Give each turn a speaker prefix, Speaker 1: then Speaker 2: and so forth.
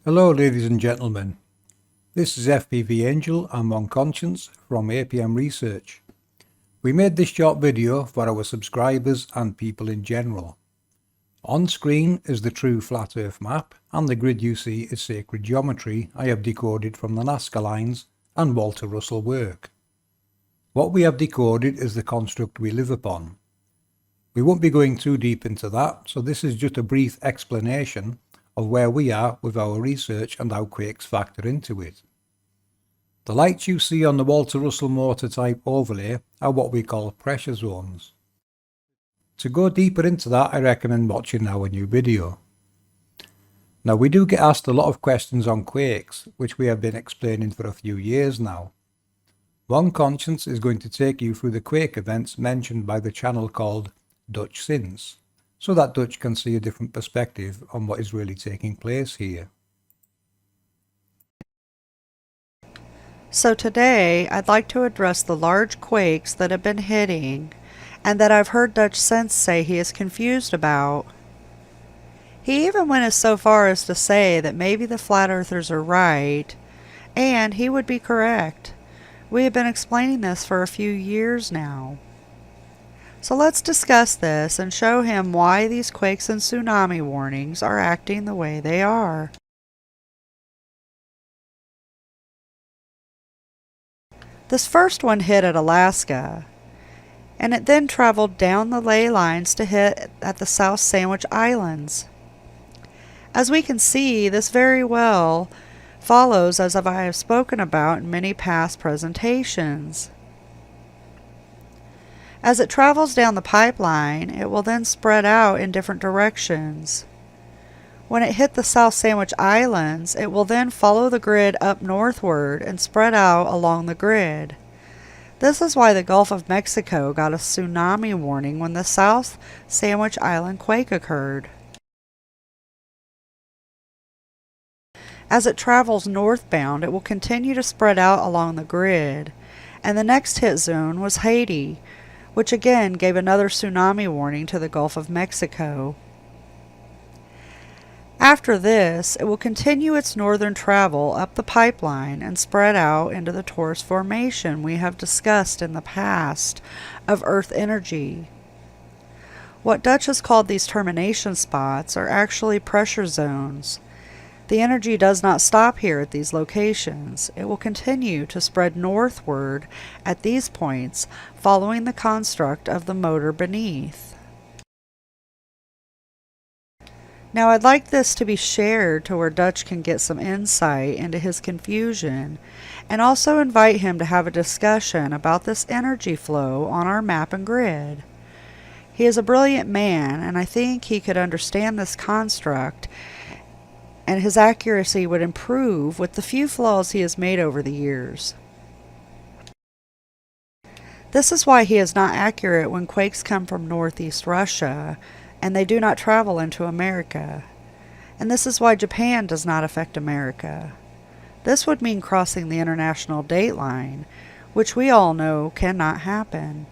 Speaker 1: Hello ladies and gentlemen, this is FPV Angel and One Conscience from APM Research. We made this short video for our subscribers and people in general. On screen is the true flat earth map, and the grid you see is sacred geometry I have decoded from the Nazca lines and Walter Russell work. What we have decoded is the construct we live upon. We won't be going too deep into that, so this is just a brief explanation of where we are with our research and how Quakes factor into it. The lights you see on the Walter Russell motor type overlay are what we call pressure zones. To go deeper into that, I recommend watching our new video. Now, we do get asked a lot of questions on Quakes, which we have been explaining for a few years now. One Conscience is going to take you through the Quake events mentioned by the channel called Dutchsinse, so that Dutch can see a different perspective on what is really taking place here.
Speaker 2: So today, I'd like to address the large quakes that have been hitting and that I've heard Dutchsinse say he is confused about. He even went as so far as to say that maybe the flat earthers are right, and he would be correct. We have been explaining this for a few years now. So let's discuss this and show him why these quakes and tsunami warnings are acting the way they are. This first one hit at Alaska, and it then traveled down the ley lines to hit at the South Sandwich Islands. As we can see, this very well follows as I have spoken about in many past presentations. As it travels down the pipeline, it will then spread out in different directions. When it hit the South Sandwich Islands, it will then follow the grid up northward and spread out along the grid. This is why the Gulf of Mexico got a tsunami warning when the South Sandwich Island quake occurred. As it travels northbound, it will continue to spread out along the grid, and the next hit zone was Haiti, which again gave another tsunami warning to the Gulf of Mexico. After this, it will continue its northern travel up the pipeline and spread out into the torus formation we have discussed in the past of Earth energy. What Dutch has called these termination spots are actually pressure zones. The energy does not stop here at these locations. It will continue to spread northward at these points, following the construct of the motor beneath. Now, I'd like this to be shared to where Dutch can get some insight into his confusion, and also invite him to have a discussion about this energy flow on our map and grid. He is a brilliant man, and I think he could understand this construct, and his accuracy would improve with the few flaws he has made over the years. This is why he is not accurate when quakes come from northeast Russia, and they do not travel into America. And this is why Japan does not affect America. This would mean crossing the international date line, which we all know cannot happen.